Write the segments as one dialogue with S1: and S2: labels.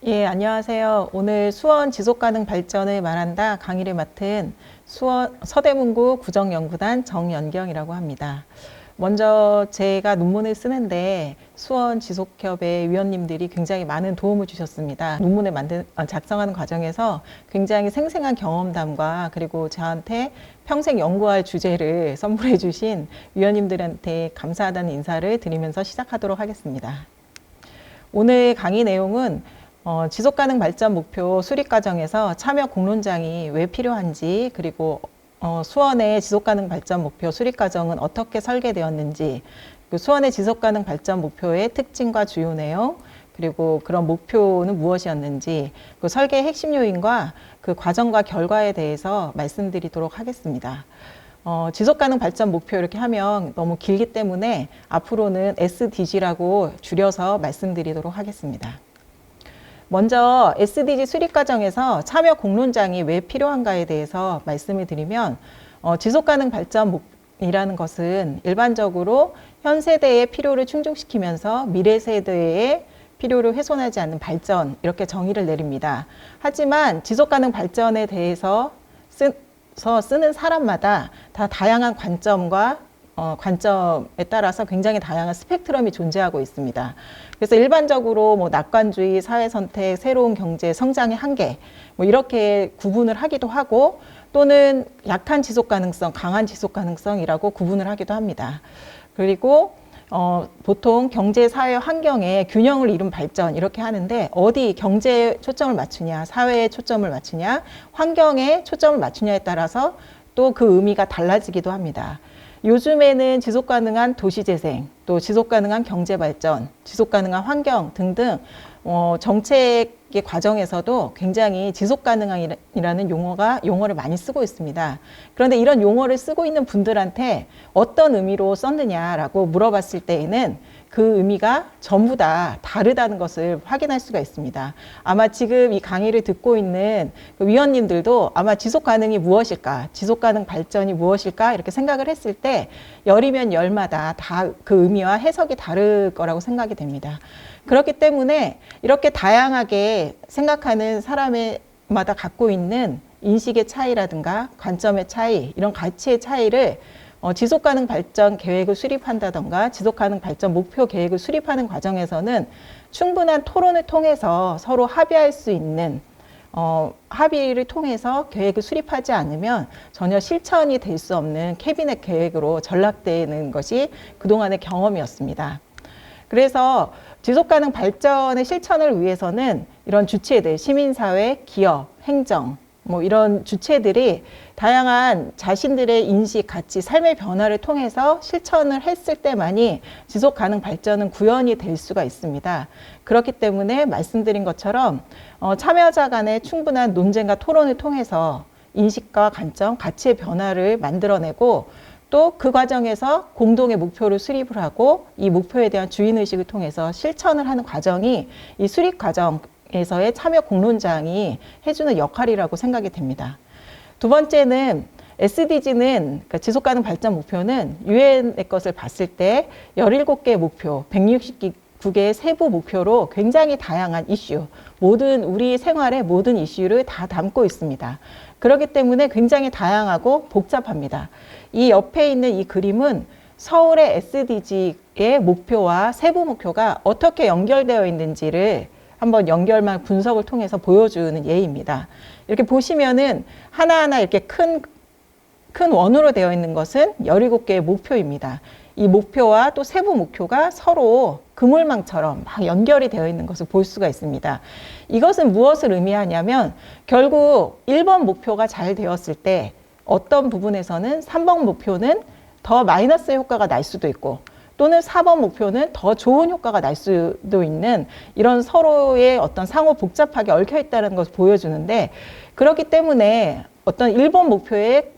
S1: 예, 안녕하세요. 오늘 수원 지속가능 발전을 말한다 강의를 맡은 수원 서대문구 구정연구단 정연경이라고 합니다. 먼저 제가 논문을 쓰는데 수원 지속협의 위원님들이 굉장히 많은 도움을 주셨습니다. 논문을 작성하는 과정에서 굉장히 생생한 경험담과 그리고 저한테 평생 연구할 주제를 선물해 주신 위원님들한테 감사하다는 인사를 드리면서 시작하도록 하겠습니다. 오늘 강의 내용은 지속가능 발전 목표 수립 과정에서 참여 공론장이 왜 필요한지, 그리고 수원의 지속가능 발전 목표 수립 과정은 어떻게 설계되었는지, 수원의 지속가능 발전 목표의 특징과 주요 내용, 그리고 그런 목표는 무엇이었는지, 그 설계의 핵심 요인과 그 과정과 결과에 대해서 말씀드리도록 하겠습니다. 지속가능 발전 목표 이렇게 하면 너무 길기 때문에 앞으로는 SDG라고 줄여서 말씀드리도록 하겠습니다. 먼저 SDG 수립 과정에서 참여 공론장이 왜 필요한가에 대해서 말씀을 드리면 지속가능 발전이라는 것은 일반적으로 현 세대의 필요를 충족시키면서 미래 세대의 필요를 훼손하지 않는 발전, 이렇게 정의를 내립니다. 하지만 지속가능 발전에 대해서 쓰는 사람마다 다 다양한 관점과 관점에 따라서 굉장히 다양한 스펙트럼이 존재하고 있습니다. 그래서 일반적으로 낙관주의, 사회선택, 새로운 경제, 성장의 한계 이렇게 구분을 하기도 하고, 또는 약한 지속가능성, 강한 지속가능성이라고 구분을 하기도 합니다. 그리고 보통 경제, 사회, 환경에 균형을 이룬 발전 이렇게 하는데, 어디 경제에 초점을 맞추냐, 사회에 초점을 맞추냐, 환경에 초점을 맞추냐에 따라서 또 그 의미가 달라지기도 합니다. 요즘에는 지속가능한 도시재생, 또 지속가능한 경제발전, 지속가능한 환경 등등 정책의 과정에서도 굉장히 지속가능이라는 용어를 많이 쓰고 있습니다. 그런데 이런 용어를 쓰고 있는 분들한테 어떤 의미로 썼느냐라고 물어봤을 때에는 그 의미가 전부 다 다르다는 것을 확인할 수가 있습니다. 아마 지금 이 강의를 듣고 있는 그 위원님들도 아마 지속가능이 무엇일까, 지속가능 발전이 무엇일까 이렇게 생각을 했을 때 열이면 열마다 다 그 의미와 해석이 다를 거라고 생각이 됩니다. 그렇기 때문에 이렇게 다양하게 생각하는 사람마다 갖고 있는 인식의 차이라든가 관점의 차이, 이런 가치의 차이를 지속가능 발전 계획을 수립한다던가 지속가능 발전 목표 계획을 수립하는 과정에서는 충분한 토론을 통해서 서로 합의할 수 있는 합의를 통해서 계획을 수립하지 않으면 전혀 실천이 될 수 없는 캐비넷 계획으로 전락되는 것이 그동안의 경험이었습니다. 그래서 지속가능 발전의 실천을 위해서는 이런 주체들, 시민사회, 기업, 행정, 이런 주체들이 다양한 자신들의 인식, 가치, 삶의 변화를 통해서 실천을 했을 때만이 지속가능 발전은 구현이 될 수가 있습니다. 그렇기 때문에 말씀드린 것처럼 참여자 간의 충분한 논쟁과 토론을 통해서 인식과 관점, 가치의 변화를 만들어내고, 또 그 과정에서 공동의 목표를 수립을 하고 이 목표에 대한 주인의식을 통해서 실천을 하는 과정이 이 수립 과정에서의 참여 공론장이 해주는 역할이라고 생각이 됩니다. 두 번째는 SDG는, 그러니까 지속가능 발전 목표는 유엔의 것을 봤을 때 17개의 목표, 169개의 세부 목표로 굉장히 다양한 이슈, 우리 생활의 모든 이슈를 다 담고 있습니다. 그렇기 때문에 굉장히 다양하고 복잡합니다. 이 옆에 있는 이 그림은 서울의 SDG의 목표와 세부 목표가 어떻게 연결되어 있는지를 한번 연결만 분석을 통해서 보여주는 예입니다. 이렇게 보시면은 하나하나 이렇게 큰 원으로 되어 있는 것은 17개의 목표입니다. 이 목표와 또 세부 목표가 서로 그물망처럼 막 연결이 되어 있는 것을 볼 수가 있습니다. 이것은 무엇을 의미하냐면 결국 1번 목표가 잘 되었을 때 어떤 부분에서는 3번 목표는 더 마이너스 효과가 날 수도 있고, 또는 4번 목표는 더 좋은 효과가 날 수도 있는, 이런 서로의 어떤 상호 복잡하게 얽혀 있다는 것을 보여주는데, 그렇기 때문에 어떤 1번 목표의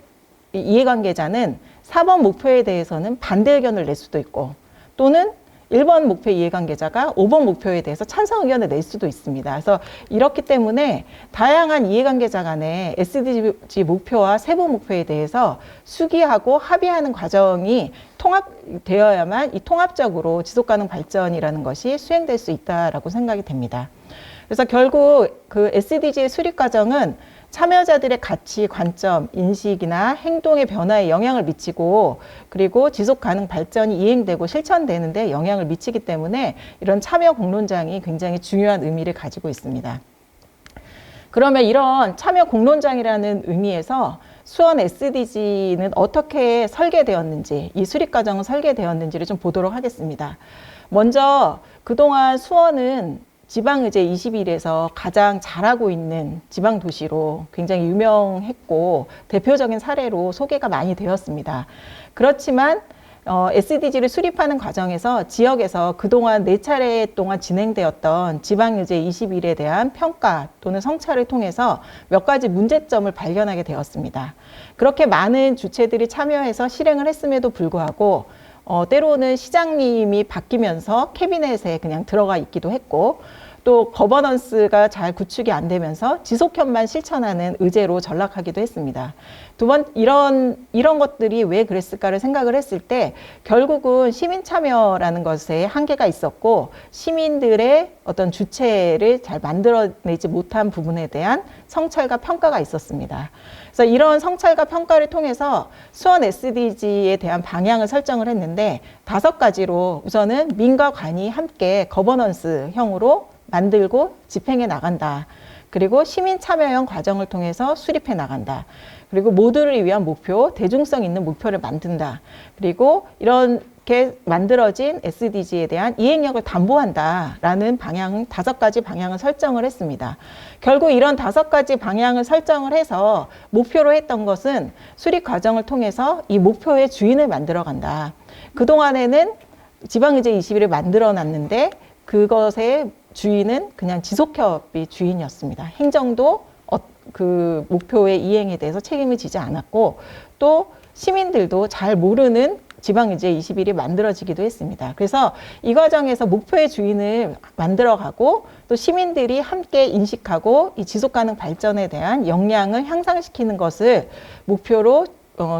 S1: 이해관계자는 4번 목표에 대해서는 반대 의견을 낼 수도 있고, 또는 1번 목표 이해관계자가 5번 목표에 대해서 찬성 의견을 낼 수도 있습니다. 그래서 이렇기 때문에 다양한 이해관계자 간의 SDG 목표와 세부 목표에 대해서 수기하고 합의하는 과정이 통합되어야만 이 통합적으로 지속가능 발전이라는 것이 수행될 수 있다라고 생각이 됩니다. 그래서 결국 그 SDG 수립 과정은 참여자들의 가치, 관점, 인식이나 행동의 변화에 영향을 미치고 그리고 지속 가능 발전이 이행되고 실천되는데 영향을 미치기 때문에 이런 참여 공론장이 굉장히 중요한 의미를 가지고 있습니다. 그러면 이런 참여 공론장이라는 의미에서 수원 SDG는 어떻게 설계되었는지, 이 수립 과정은 설계되었는지를 좀 보도록 하겠습니다. 먼저 그동안 수원은 지방의제 21에서 가장 잘하고 있는 지방 도시로 굉장히 유명했고 대표적인 사례로 소개가 많이 되었습니다. 그렇지만 SDG를 수립하는 과정에서 지역에서 그동안 4차례 동안 진행되었던 지방의제 21에 대한 평가 또는 성찰을 통해서 몇 가지 문제점을 발견하게 되었습니다. 그렇게 많은 주체들이 참여해서 실행을 했음에도 불구하고 때로는 시장님이 바뀌면서 캐비넷에 그냥 들어가 있기도 했고 또 거버넌스가 잘 구축이 안 되면서 지속형만 실천하는 의제로 전락하기도 했습니다. 이런 것들이 왜 그랬을까를 생각을 했을 때 결국은 시민 참여라는 것에 한계가 있었고 시민들의 어떤 주체를 잘 만들어내지 못한 부분에 대한 성찰과 평가가 있었습니다. 그래서 이런 성찰과 평가를 통해서 수원 SDG에 대한 방향을 설정을 했는데 5가지로 우선은 민과 관이 함께 거버넌스형으로 만들고 집행해 나간다. 그리고 시민 참여형 과정을 통해서 수립해 나간다. 그리고 모두를 위한 목표, 대중성 있는 목표를 만든다. 그리고 이렇게 만들어진 SDG에 대한 이행력을 담보한다라는 방향, 5가지 방향을 설정을 했습니다. 결국 이런 5가지 방향을 설정을 해서 목표로 했던 것은 수립 과정을 통해서 이 목표의 주인을 만들어 간다. 그동안에는 지방의제 21을 만들어 놨는데 그것의 주인은 그냥 지속협의 주인이었습니다. 행정도 그 목표의 이행에 대해서 책임을 지지 않았고 또 시민들도 잘 모르는 지방의제 21이 만들어지기도 했습니다. 그래서 이 과정에서 목표의 주인을 만들어가고 또 시민들이 함께 인식하고 이 지속가능 발전에 대한 역량을 향상시키는 것을 목표로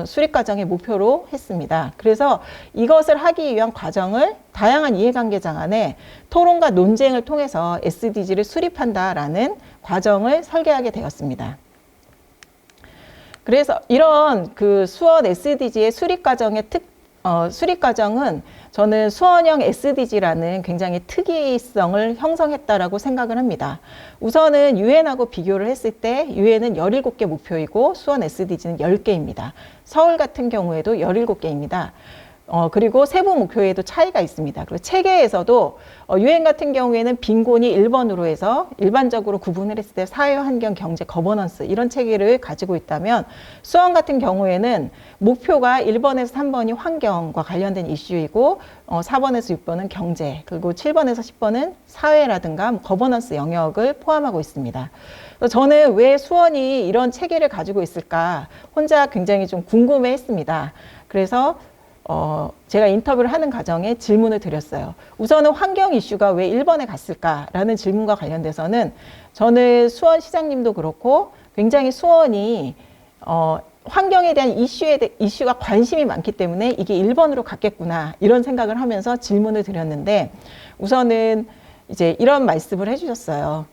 S1: 수립 과정의 목표로 했습니다. 그래서 이것을 하기 위한 과정을 다양한 이해관계자 간의 토론과 논쟁을 통해서 SDG를 수립한다라는 과정을 설계하게 되었습니다. 그래서 이런 그 수원 SDG의 수립 과정의 수립 과정은 저는 수원형 SDG라는 굉장히 특이성을 형성했다라고 생각을 합니다. 우선은 유엔하고 비교를 했을 때 유엔은 17개 목표이고 수원 SDG는 10개입니다. 서울 같은 경우에도 17개입니다. 그리고 세부 목표에도 차이가 있습니다. 그리고 체계에서도 유엔 같은 경우에는 빈곤이 1번으로 해서 일반적으로 구분을 했을 때 사회, 환경, 경제, 거버넌스 이런 체계를 가지고 있다면 수원 같은 경우에는 목표가 1번에서 3번이 환경과 관련된 이슈이고 4번에서 6번은 경제 그리고 7번에서 10번은 사회라든가 거버넌스 영역을 포함하고 있습니다. 저는 왜 수원이 이런 체계를 가지고 있을까 혼자 굉장히 좀 궁금해 했습니다. 그래서 제가 인터뷰를 하는 과정에 질문을 드렸어요. 우선은 환경 이슈가 왜 1번에 갔을까라는 질문과 관련돼서는 저는 수원시장님도 그렇고 굉장히 수원이 환경에 대한 이슈가 관심이 많기 때문에 이게 1번으로 갔겠구나 이런 생각을 하면서 질문을 드렸는데 우선은 이제 이런 말씀을 해주셨어요.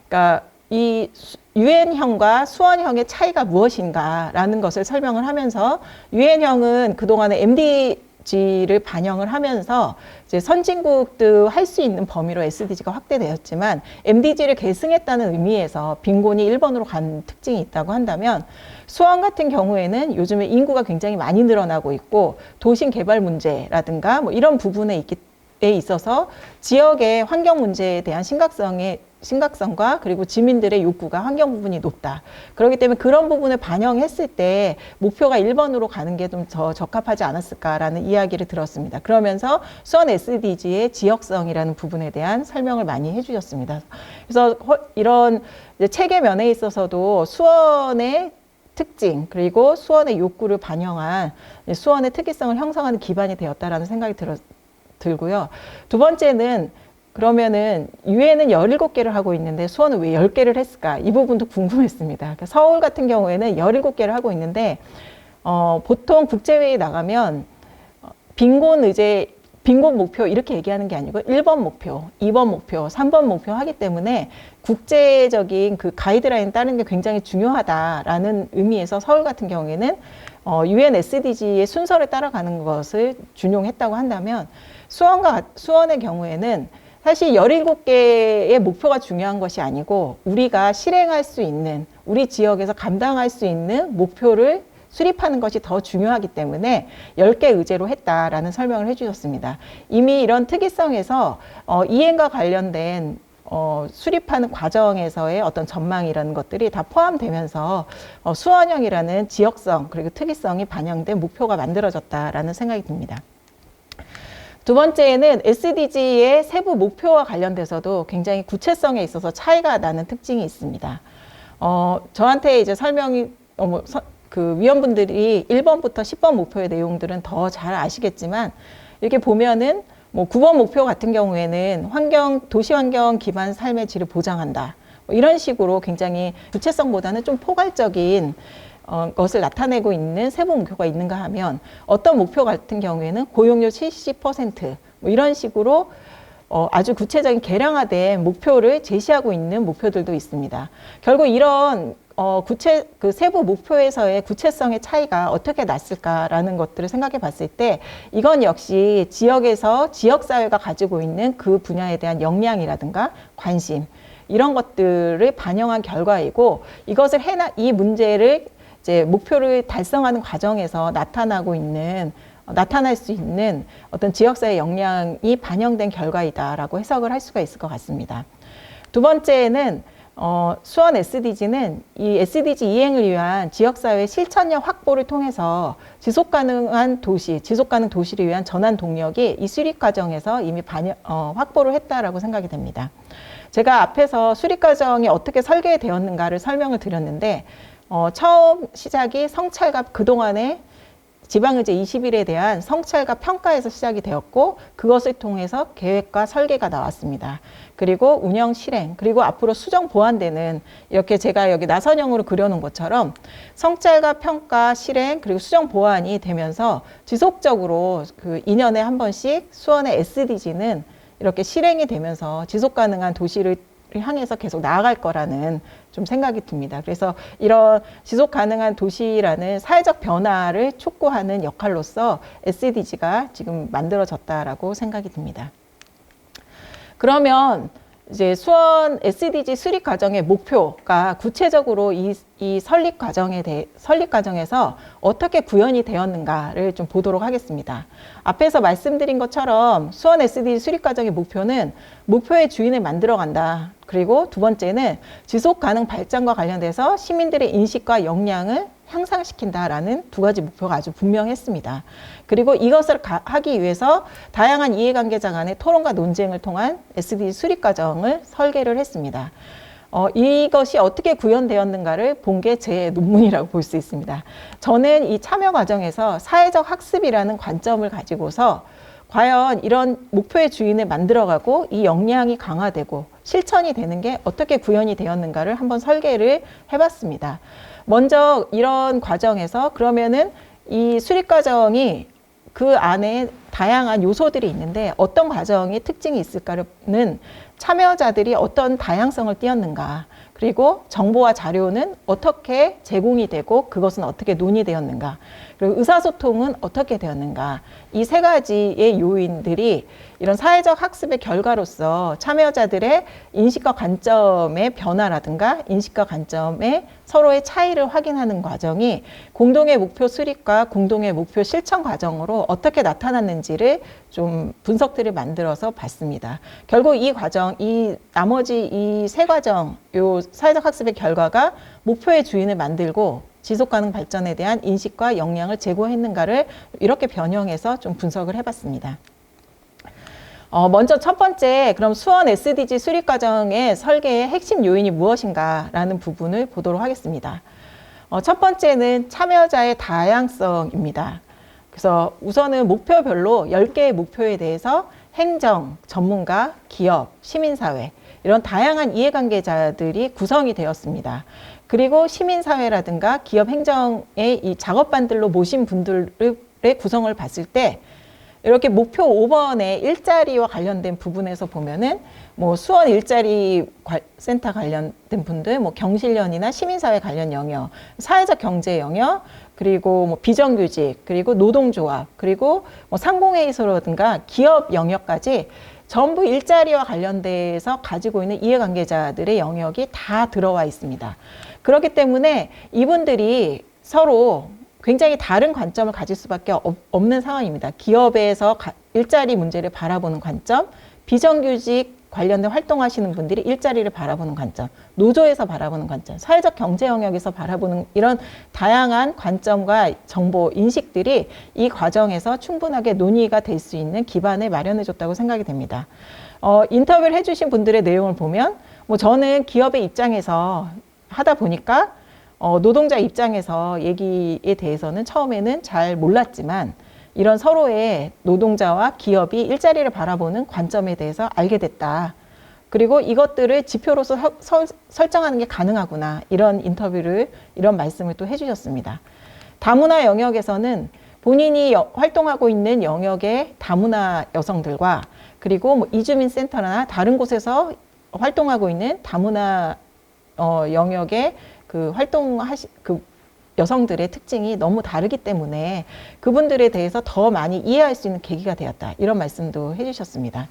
S1: 그러니까 이 유엔형과 수원형의 차이가 무엇인가라는 것을 설명을 하면서 유엔형은 그동안에 MDG를 반영을 하면서 이제 선진국도 할 수 있는 범위로 SDG가 확대되었지만 MDG를 계승했다는 의미에서 빈곤이 1번으로 간 특징이 있다고 한다면 수원 같은 경우에는 요즘에 인구가 굉장히 많이 늘어나고 있고 도심 개발 문제라든가 뭐 이런 부분에 있어서 지역의 환경 문제에 대한 심각성과 그리고 지민들의 욕구가 환경 부분이 높다. 그렇기 때문에 그런 부분을 반영했을 때 목표가 1번으로 가는 게 좀 더 적합하지 않았을까라는 이야기를 들었습니다. 그러면서 수원 SDG의 지역성이라는 부분에 대한 설명을 많이 해주셨습니다. 그래서 이런 체계 면에 있어서도 수원의 특징 그리고 수원의 욕구를 반영한 수원의 특이성을 형성하는 기반이 되었다라는 생각이 들고요. 두 번째는 그러면은 유엔은 17개를 하고 있는데 수원은 왜 10개를 했을까? 이 부분도 궁금했습니다. 그러니까 서울 같은 경우에는 17개를 하고 있는데 보통 국제회의 나가면 빈곤 의제 빈곤 목표 이렇게 얘기하는 게 아니고 1번 목표, 2번 목표, 3번 목표 하기 때문에 국제적인 그 가이드라인 따르는 게 굉장히 중요하다라는 의미에서 서울 같은 경우에는 UN SDG의 순서를 따라가는 것을 준용했다고 한다면 수원의 경우에는 사실 17개의 목표가 중요한 것이 아니고 우리가 실행할 수 있는, 우리 지역에서 감당할 수 있는 목표를 수립하는 것이 더 중요하기 때문에 10개 의제로 했다라는 설명을 해주셨습니다. 이미 이런 특이성에서 이행과 관련된 수립하는 과정에서의 어떤 전망이라는 것들이 다 포함되면서 수원형이라는 지역성 그리고 특이성이 반영된 목표가 만들어졌다라는 생각이 듭니다. 두 번째는 SDG의 세부 목표와 관련돼서도 굉장히 구체성에 있어서 차이가 나는 특징이 있습니다. 저한테 이제 설명이 그 위원분들이 1번부터 10번 목표의 내용들은 더 잘 아시겠지만 이렇게 보면은 뭐 9번 목표 같은 경우에는 도시환경 기반 삶의 질을 보장한다. 이런 식으로 굉장히 구체성보다는 좀 포괄적인 것을 나타내고 있는 세부 목표가 있는가 하면 어떤 목표 같은 경우에는 고용률 70% 뭐 이런 식으로 아주 구체적인 계량화된 목표를 제시하고 있는 목표들도 있습니다. 결국 이런 그 세부 목표에서의 구체성의 차이가 어떻게 났을까라는 것들을 생각해 봤을 때 이건 역시 지역에서 지역사회가 가지고 있는 그 분야에 대한 역량이라든가 관심 이런 것들을 반영한 결과이고 이것을 이 문제를 이제 목표를 달성하는 과정에서 나타날 수 있는 어떤 지역사회 역량이 반영된 결과이다라고 해석을 할 수가 있을 것 같습니다. 두 번째는 수원 SDG는 이 SDG 이행을 위한 지역사회 실천력 확보를 통해서 지속가능 도시를 위한 전환 동력이 이 수립 과정에서 이미 확보를 했다라고 생각이 됩니다. 제가 앞에서 수립 과정이 어떻게 설계되었는가를 설명을 드렸는데 처음 시작이 성찰과 그동안의 지방의제 20일에 대한 성찰과 평가에서 시작이 되었고 그것을 통해서 계획과 설계가 나왔습니다. 그리고 운영 실행, 그리고 앞으로 수정 보완되는 이렇게 제가 여기 나선형으로 그려놓은 것처럼 성찰과 평가, 실행, 그리고 수정 보완이 되면서 지속적으로 그 2년에 한 번씩 수원의 SDG는 이렇게 실행이 되면서 지속가능한 도시를 향해서 계속 나아갈 거라는 좀 생각이 듭니다. 그래서 이런 지속 가능한 도시라는 사회적 변화를 촉구하는 역할로서 SDG가 지금 만들어졌다라고 생각이 듭니다. 그러면 이제 수원 SDG 수립 과정의 목표가 구체적으로 이 설립 과정에서 어떻게 구현이 되었는가를 좀 보도록 하겠습니다. 앞에서 말씀드린 것처럼 수원 SDG 수립 과정의 목표는 목표의 주인을 만들어간다. 그리고 두 번째는 지속 가능 발전과 관련돼서 시민들의 인식과 역량을 향상시킨다라는 두 가지 목표가 아주 분명했습니다. 그리고 이것을 하기 위해서 다양한 이해관계자 간의 토론과 논쟁을 통한 SDG 수립 과정을 설계를 했습니다. 이것이 어떻게 구현되었는가를 본 게 제 논문이라고 볼 수 있습니다. 저는 이 참여 과정에서 사회적 학습이라는 관점을 가지고서 과연 이런 목표의 주인을 만들어가고 이 역량이 강화되고 실천이 되는 게 어떻게 구현이 되었는가를 한번 설계를 해봤습니다. 먼저 이런 과정에서 그러면은 이 수립 과정이 그 안에 다양한 요소들이 있는데 어떤 과정의 특징이 있을까는 참여자들이 어떤 다양성을 띄었는가, 그리고 정보와 자료는 어떻게 제공이 되고 그것은 어떻게 논의되었는가, 그리고 의사소통은 어떻게 되었는가, 이 세 가지의 요인들이 이런 사회적 학습의 결과로서 참여자들의 인식과 관점의 변화라든가 인식과 관점의 서로의 차이를 확인하는 과정이 공동의 목표 수립과 공동의 목표 실천 과정으로 어떻게 나타났는지를 좀 분석들을 만들어서 봤습니다. 결국 이 과정, 나머지 이 세 과정, 요 사회적 학습의 결과가 목표의 주인을 만들고 지속가능 발전에 대한 인식과 역량을 제고했는가를 이렇게 변형해서 좀 분석을 해봤습니다. 먼저 첫 번째, 그럼 수원 SDG 수립 과정의 설계의 핵심 요인이 무엇인가라는 부분을 보도록 하겠습니다. 첫 번째는 참여자의 다양성입니다. 그래서 우선은 목표별로 10개의 목표에 대해서 행정, 전문가, 기업, 시민사회 이런 다양한 이해관계자들이 구성이 되었습니다. 그리고 시민사회라든가 기업 행정의 이 작업반들로 모신 분들의 구성을 봤을 때 이렇게 목표 5번의 일자리와 관련된 부분에서 보면은 뭐 수원 일자리 센터 관련된 분들, 뭐 경실련이나 시민사회 관련 영역, 사회적 경제 영역, 그리고 뭐 비정규직, 그리고 노동조합, 그리고 뭐 상공회의소라든가 기업 영역까지 전부 일자리와 관련돼서 가지고 있는 이해관계자들의 영역이 다 들어와 있습니다. 그렇기 때문에 이분들이 서로 굉장히 다른 관점을 가질 수밖에 없는 상황입니다. 기업에서 일자리 문제를 바라보는 관점, 비정규직 관련된 활동하시는 분들이 일자리를 바라보는 관점, 노조에서 바라보는 관점, 사회적 경제 영역에서 바라보는 이런 다양한 관점과 정보, 인식들이 이 과정에서 충분하게 논의가 될 수 있는 기반을 마련해 줬다고 생각이 됩니다. 인터뷰를 해주신 분들의 내용을 보면 뭐 저는 기업의 입장에서 하다 보니까 노동자 입장에서 얘기에 대해서는 처음에는 잘 몰랐지만 이런 서로의 노동자와 기업이 일자리를 바라보는 관점에 대해서 알게 됐다. 그리고 이것들을 지표로서 설정하는 게 가능하구나. 이런 인터뷰를, 이런 말씀을 또 해주셨습니다. 다문화 영역에서는 본인이 활동하고 있는 영역의 다문화 여성들과 그리고 뭐 이주민 센터나 다른 곳에서 활동하고 있는 다문화 영역의 그 여성들의 특징이 너무 다르기 때문에 그분들에 대해서 더 많이 이해할 수 있는 계기가 되었다. 이런 말씀도 해주셨습니다.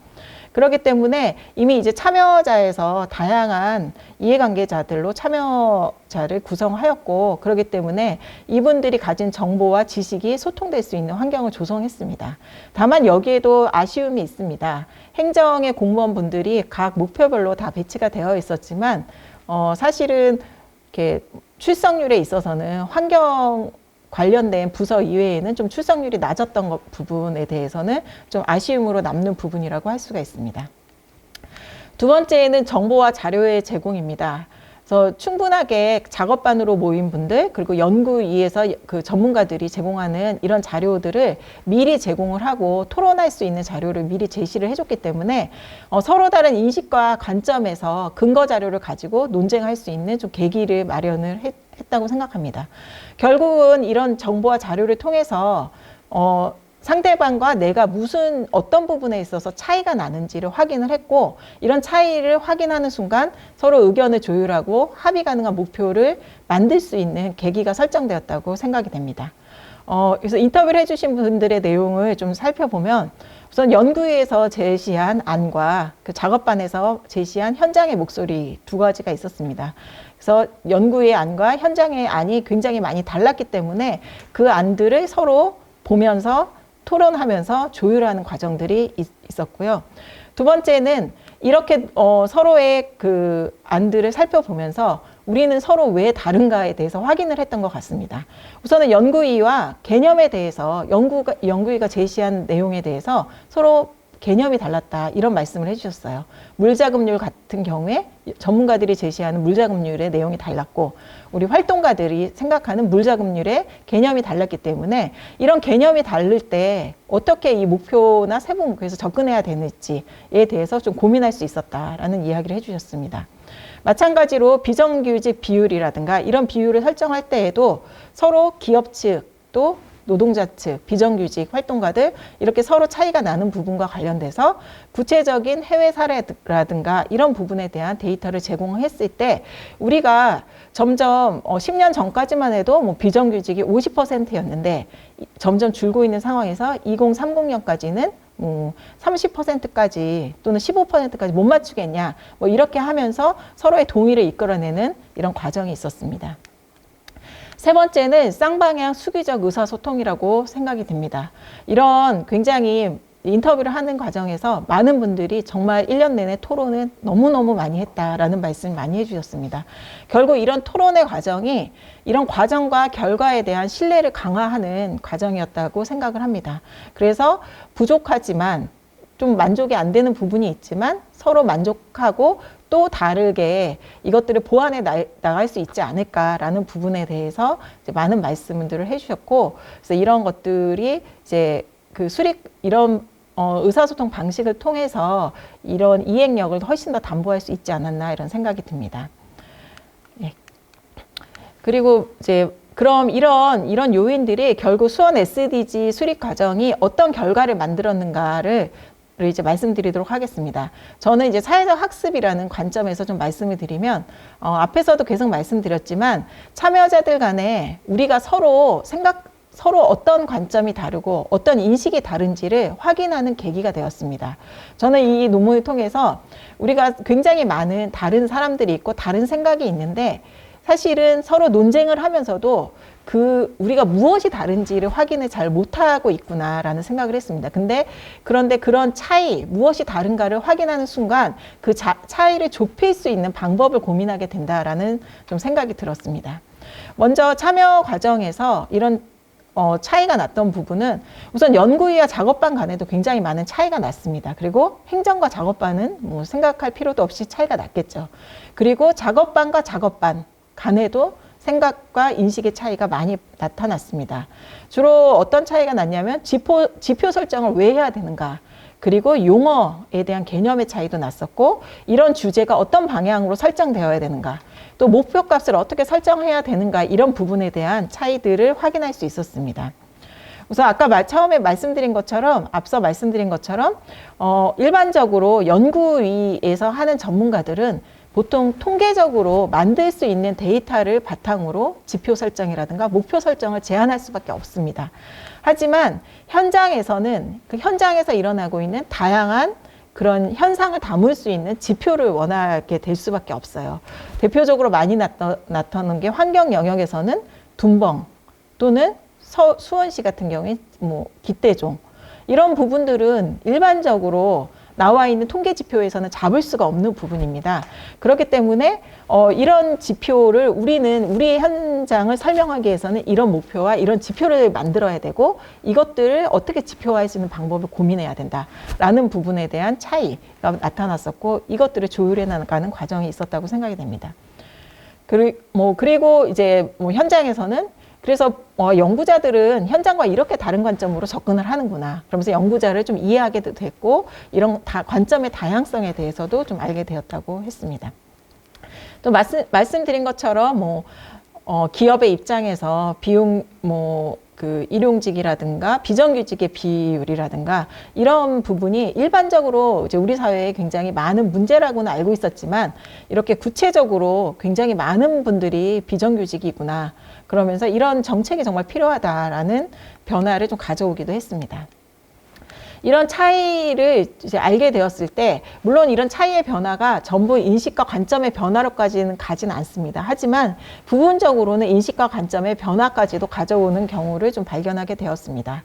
S1: 그렇기 때문에 이미 이제 참여자에서 다양한 이해관계자들로 참여자를 구성하였고, 그렇기 때문에 이분들이 가진 정보와 지식이 소통될 수 있는 환경을 조성했습니다. 다만 여기에도 아쉬움이 있습니다. 행정의 공무원분들이 각 목표별로 다 배치가 되어 있었지만 사실은 이렇게 출석률에 있어서는 환경 관련된 부서 이외에는 좀 출석률이 낮았던 부분에 대해서는 좀 아쉬움으로 남는 부분이라고 할 수가 있습니다. 두 번째는 정보와 자료의 제공입니다. 그래서 충분하게 작업반으로 모인 분들, 그리고 연구위에서 그 전문가들이 제공하는 이런 자료들을 미리 제공을 하고 토론할 수 있는 자료를 미리 제시를 해줬기 때문에 서로 다른 인식과 관점에서 근거 자료를 가지고 논쟁할 수 있는 좀 계기를 마련을 했다고 생각합니다. 결국은 이런 정보와 자료를 통해서 상대방과 내가 어떤 부분에 있어서 차이가 나는지를 확인을 했고, 이런 차이를 확인하는 순간 서로 의견을 조율하고 합의 가능한 목표를 만들 수 있는 계기가 설정되었다고 생각이 됩니다. 그래서 인터뷰를 해주신 분들의 내용을 좀 살펴보면 우선 연구위에서 제시한 안과 그 작업반에서 제시한 현장의 목소리 두 가지가 있었습니다. 그래서 연구위의 안과 현장의 안이 굉장히 많이 달랐기 때문에 그 안들을 서로 보면서 토론하면서 조율하는 과정들이 있었고요. 두 번째는 이렇게 서로의 그 안들을 살펴보면서 우리는 서로 왜 다른가에 대해서 확인을 했던 것 같습니다. 우선은 연구위와 개념에 대해서 연구위가 제시한 내용에 대해서 서로 개념이 달랐다, 이런 말씀을 해주셨어요. 물자금률 같은 경우에 전문가들이 제시하는 물자금률의 내용이 달랐고, 우리 활동가들이 생각하는 물자금률의 개념이 달랐기 때문에 이런 개념이 다를 때 어떻게 이 목표나 세부 목표에서 접근해야 되는지에 대해서 좀 고민할 수 있었다라는 이야기를 해주셨습니다. 마찬가지로 비정규직 비율이라든가 이런 비율을 설정할 때에도 서로 기업 측 또 노동자 측, 비정규직 활동가들 이렇게 서로 차이가 나는 부분과 관련돼서 구체적인 해외 사례라든가 이런 부분에 대한 데이터를 제공했을 때 우리가 점점 10년 전까지만 해도 뭐 비정규직이 50%였는데 점점 줄고 있는 상황에서 2030년까지는 30%까지 또는 15%까지 못 맞추겠냐, 뭐 이렇게 하면서 서로의 동의를 이끌어내는 이런 과정이 있었습니다. 세 번째는 쌍방향 수기적 의사소통이라고 생각이 듭니다. 이런 굉장히 인터뷰를 하는 과정에서 많은 분들이 정말 1년 내내 토론을 너무너무 많이 했다라는 말씀을 많이 해주셨습니다. 결국 이런 토론의 과정이 이런 과정과 결과에 대한 신뢰를 강화하는 과정이었다고 생각을 합니다. 그래서 부족하지만 좀 만족이 안 되는 부분이 있지만 서로 만족하고 또 다르게 이것들을 보완해 나갈 수 있지 않을까라는 부분에 대해서 이제 많은 말씀들을 해주셨고, 그래서 이런 것들이 이제 그 이런 의사소통 방식을 통해서 이런 이행력을 훨씬 더 담보할 수 있지 않았나, 이런 생각이 듭니다. 예. 그리고 이제 그럼 이런 요인들이 결국 수원 SDG 수립 과정이 어떤 결과를 만들었는가를 이제 말씀드리도록 하겠습니다. 저는 이제 사회적 학습이라는 관점에서 좀 말씀을 드리면, 앞에서도 계속 말씀드렸지만 참여자들 간에 우리가 서로 어떤 관점이 다르고 어떤 인식이 다른지를 확인하는 계기가 되었습니다. 저는 이 논문을 통해서 우리가 굉장히 많은 다른 사람들이 있고 다른 생각이 있는데 사실은 서로 논쟁을 하면서도 우리가 무엇이 다른지를 확인을 잘 못하고 있구나라는 생각을 했습니다. 그런데 그런 차이, 무엇이 다른가를 확인하는 순간 그 차이를 좁힐 수 있는 방법을 고민하게 된다라는 좀 생각이 들었습니다. 먼저 참여 과정에서 이런 차이가 났던 부분은 우선 연구위와 작업반 간에도 굉장히 많은 차이가 났습니다. 그리고 행정과 작업반은 뭐 생각할 필요도 없이 차이가 났겠죠. 그리고 작업반과 작업반 간에도 생각과 인식의 차이가 많이 나타났습니다. 주로 어떤 차이가 났냐면 지표 설정을 왜 해야 되는가, 그리고 용어에 대한 개념의 차이도 났었고, 이런 주제가 어떤 방향으로 설정되어야 되는가, 또 목표값을 어떻게 설정해야 되는가, 이런 부분에 대한 차이들을 확인할 수 있었습니다. 우선 아까 처음에 앞서 말씀드린 것처럼 일반적으로 연구위에서 하는 전문가들은 보통 통계적으로 만들 수 있는 데이터를 바탕으로 지표 설정이라든가 목표 설정을 제한할 수밖에 없습니다. 하지만 현장에서는 그 현장에서 일어나고 있는 다양한 그런 현상을 담을 수 있는 지표를 원하게 될 수밖에 없어요. 대표적으로 많이 나타나는 게 환경 영역에서는 둔벙 또는 수원시 같은 경우에 뭐 기대종, 이런 부분들은 일반적으로 나와 있는 통계 지표에서는 잡을 수가 없는 부분입니다. 그렇기 때문에 이런 지표를 우리의 현장을 설명하기 위해서는 이런 목표와 이런 지표를 만들어야 되고, 이것들을 어떻게 지표화할 수 있는 방법을 고민해야 된다라는 부분에 대한 차이가 나타났었고, 이것들을 조율해 나가는 과정이 있었다고 생각이 됩니다. 그리고 이제 현장에서는 그래서 연구자들은 현장과 이렇게 다른 관점으로 접근을 하는구나, 그러면서 연구자를 좀 이해하게 됐고, 이런 관점의 다양성에 대해서도 좀 알게 되었다고 했습니다. 또 말씀드린 것처럼 기업의 입장에서 비용 일용직이라든가 비정규직의 비율이라든가 이런 부분이 일반적으로 이제 우리 사회에 굉장히 많은 문제라고는 알고 있었지만, 이렇게 구체적으로 굉장히 많은 분들이 비정규직이구나, 그러면서 이런 정책이 정말 필요하다라는 변화를 좀 가져오기도 했습니다. 이런 차이를 이제 알게 되었을 때, 물론 이런 차이의 변화가 전부 인식과 관점의 변화로까지는 가지는 않습니다. 하지만 부분적으로는 인식과 관점의 변화까지도 가져오는 경우를 좀 발견하게 되었습니다.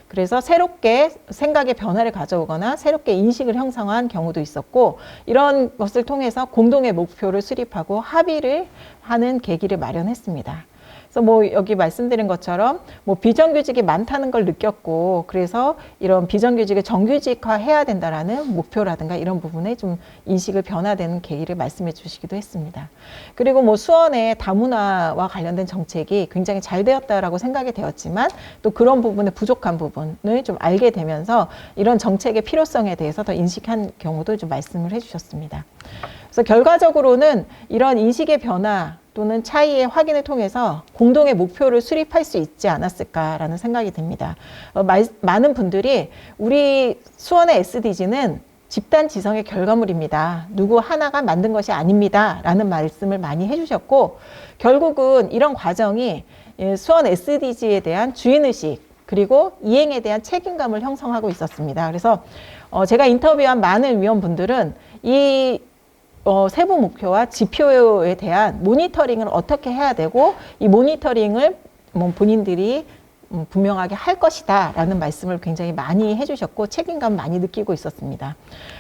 S1: 그래서 새롭게 생각의 변화를 가져오거나 새롭게 인식을 형성한 경우도 있었고, 이런 것을 통해서 공동의 목표를 수립하고 합의를 하는 계기를 마련했습니다. 그래서 여기 말씀드린 것처럼 비정규직이 많다는 걸 느꼈고, 그래서 이런 비정규직을 정규직화 해야 된다라는 목표라든가 이런 부분에 좀 인식을 변화되는 계기를 말씀해 주시기도 했습니다. 그리고 수원의 다문화와 관련된 정책이 굉장히 잘 되었다라고 생각이 되었지만, 또 그런 부분에 부족한 부분을 좀 알게 되면서 이런 정책의 필요성에 대해서 더 인식한 경우도 좀 말씀을 해 주셨습니다. 그래서 결과적으로는 이런 인식의 변화 또는 차이의 확인을 통해서 공동의 목표를 수립할 수 있지 않았을까라는 생각이 듭니다. 많은 분들이 우리 수원의 SDG는 집단 지성의 결과물입니다, 누구 하나가 만든 것이 아닙니다 라는 말씀을 많이 해주셨고, 결국은 이런 과정이 수원 SDG에 대한 주인의식 그리고 이행에 대한 책임감을 형성하고 있었습니다. 그래서 제가 인터뷰한 많은 위원분들은 이 세부 목표와 지표에 대한 모니터링을 어떻게 해야 되고, 이 모니터링을 본인들이 분명하게 할 것이다 라는 말씀을 굉장히 많이 해주셨고, 책임감 많이 느끼고 있었습니다.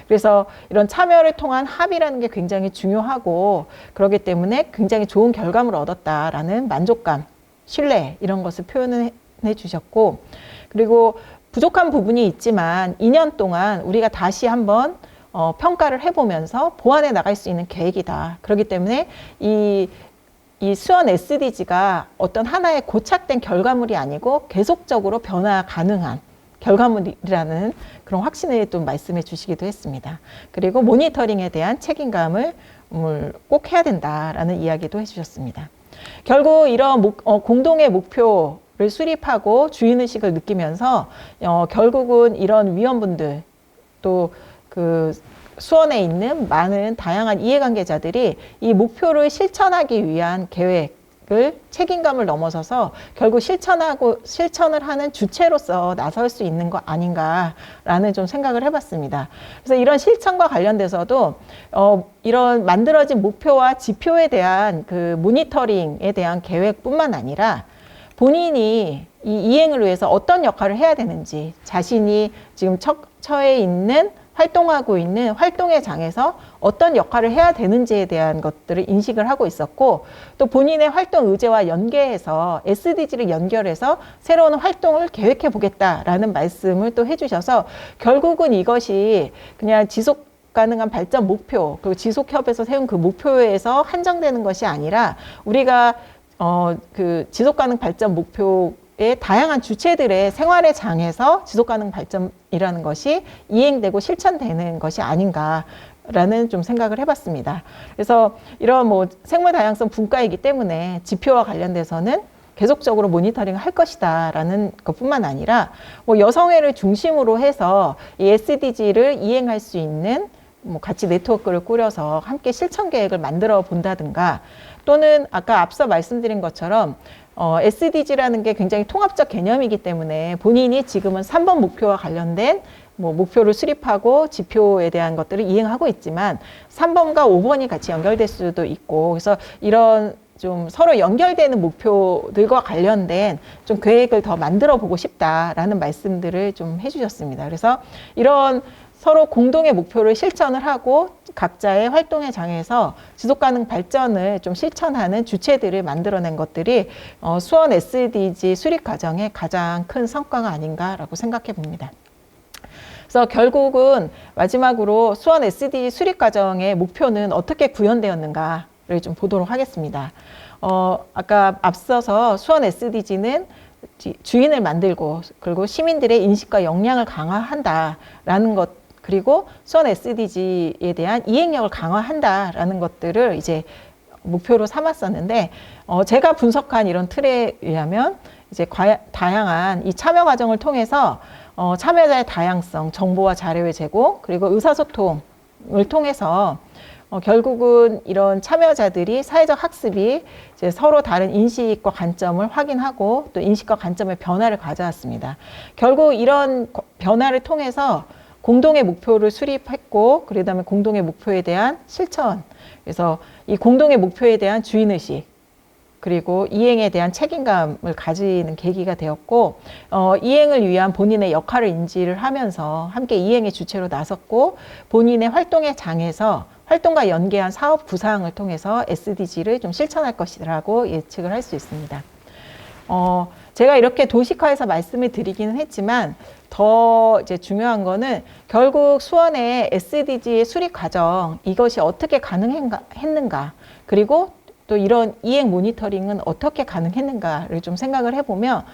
S1: 그래서 이런 참여를 통한 합의라는 게 굉장히 중요하고, 그렇기 때문에 굉장히 좋은 결과물을 얻었다라는 만족감, 신뢰 이런 것을 표현해 주셨고, 그리고 부족한 부분이 있지만 2년 동안 우리가 다시 한번 평가를 해보면서 보완해 나갈 수 있는 계획이다. 그렇기 때문에 이 수원 SDG가 어떤 하나의 고착된 결과물이 아니고 계속적으로 변화 가능한 결과물이라는 그런 확신을 또 말씀해 주시기도 했습니다. 그리고 모니터링에 대한 책임감을 꼭 해야 된다라는 이야기도 해주셨습니다. 결국 이런 공동의 목표를 수립하고 주인의식을 느끼면서 결국은 이런 위원분들 또 그 수원에 있는 많은 다양한 이해관계자들이 이 목표를 실천하기 위한 계획을 책임감을 넘어서서 결국 실천을 하는 주체로서 나설 수 있는 거 아닌가라는 좀 생각을 해봤습니다. 그래서 이런 실천과 관련돼서도 이런 만들어진 목표와 지표에 대한 그 모니터링에 대한 계획뿐만 아니라 본인이 이 이행을 위해서 어떤 역할을 해야 되는지, 자신이 지금 처해 있는 활동하고 있는 활동의 장에서 어떤 역할을 해야 되는지에 대한 것들을 인식을 하고 있었고, 또 본인의 활동 의제와 연계해서 SDG를 연결해서 새로운 활동을 계획해 보겠다라는 말씀을 또 해주셔서 결국은 이것이 그냥 지속 가능한 발전 목표, 그리고 지속협에서 세운 그 목표에서 한정되는 것이 아니라 우리가 그 지속가능 발전 목표의 다양한 주체들의 생활의 장에서 지속가능 발전이라는 것이 이행되고 실천되는 것이 아닌가라는 좀 생각을 해봤습니다. 그래서 이런 생물 다양성 분과이기 때문에 지표와 관련돼서는 계속적으로 모니터링을 할 것이다라는 것뿐만 아니라 여성회를 중심으로 해서 이 SDG를 이행할 수 있는 같이 네트워크를 꾸려서 함께 실천 계획을 만들어 본다든가, 또는 아까 앞서 말씀드린 것처럼 SDG라는 게 굉장히 통합적 개념이기 때문에 본인이 지금은 3번 목표와 관련된 목표를 수립하고 지표에 대한 것들을 이행하고 있지만 3번과 5번이 같이 연결될 수도 있고, 그래서 이런 좀 서로 연결되는 목표들과 관련된 좀 계획을 더 만들어 보고 싶다라는 말씀들을 좀 해주셨습니다. 그래서 이런 서로 공동의 목표를 실천을 하고 각자의 활동의 장에서 지속가능 발전을 좀 실천하는 주체들을 만들어낸 것들이 수원 SDG 수립 과정의 가장 큰 성과가 아닌가라고 생각해 봅니다. 그래서 결국은 마지막으로 수원 SDG 수립 과정의 목표는 어떻게 구현되었는가를 좀 보도록 하겠습니다. 아까 앞서서 수원 SDG는 주인을 만들고 그리고 시민들의 인식과 역량을 강화한다라는 것, 그리고 수원 SDG에 대한 이행력을 강화한다라는 것들을 이제 목표로 삼았었는데, 제가 분석한 이런 틀에 의하면 이제 다양한 이 참여 과정을 통해서 참여자의 다양성, 정보와 자료의 제공, 그리고 의사소통을 통해서 결국은 이런 참여자들이 사회적 학습이 이제 서로 다른 인식과 관점을 확인하고 또 인식과 관점의 변화를 가져왔습니다. 결국 이런 변화를 통해서 공동의 목표를 수립했고, 그다음에 공동의 목표에 대한 실천, 그래서 이 공동의 목표에 대한 주인의식, 그리고 이행에 대한 책임감을 가지는 계기가 되었고, 이행을 위한 본인의 역할을 인지를 하면서 함께 이행의 주체로 나섰고, 본인의 활동의 장에서 활동과 연계한 사업 구상을 통해서 SDG를 좀 실천할 것이라고 예측을 할 수 있습니다. 제가 이렇게 도식화해서 말씀을 드리기는 했지만 더 이제 중요한 거는 결국 수원의 SDG의 수립 과정, 이것이 어떻게 가능했는가, 그리고 또 이런 이행 모니터링은 어떻게 가능했는가를 좀 생각을 해보면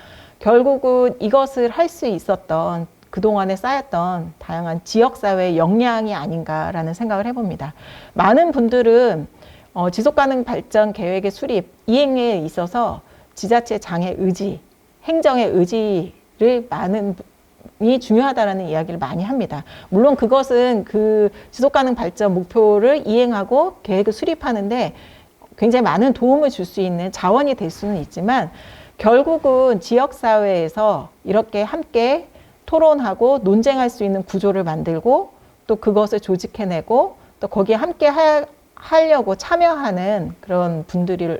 S1: 결국은 이것을 할 수 있었던 그동안에 쌓였던 다양한 지역사회의 역량이 아닌가라는 생각을 해봅니다. 많은 분들은 지속가능 발전 계획의 수립, 이행에 있어서 지자체 장의 의지, 행정의 의지를 많이 중요하다라는 이야기를 많이 합니다. 물론 그것은 그 지속가능 발전 목표를 이행하고 계획을 수립하는데 굉장히 많은 도움을 줄 수 있는 자원이 될 수는 있지만, 결국은 지역사회에서 이렇게 함께 토론하고 논쟁할 수 있는 구조를 만들고 또 그것을 조직해내고 또 거기에 함께 하려고 참여하는 그런 분들이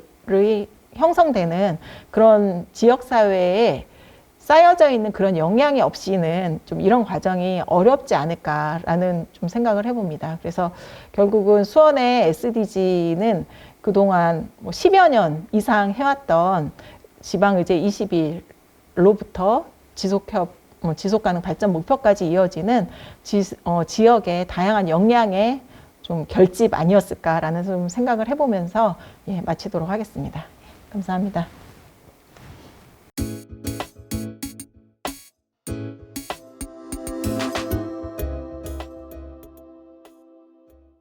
S1: 형성되는 그런 지역사회에 쌓여져 있는 그런 역량이 없이는 좀 이런 과정이 어렵지 않을까라는 좀 생각을 해봅니다. 그래서 결국은 수원의 SDG는 그동안 10여 년 이상 해왔던 지방의제 20일로부터 지속가능 발전 목표까지 이어지는 지역의 다양한 역량의 좀 결집 아니었을까라는 좀 생각을 해보면서 마치도록 하겠습니다. 감사합니다.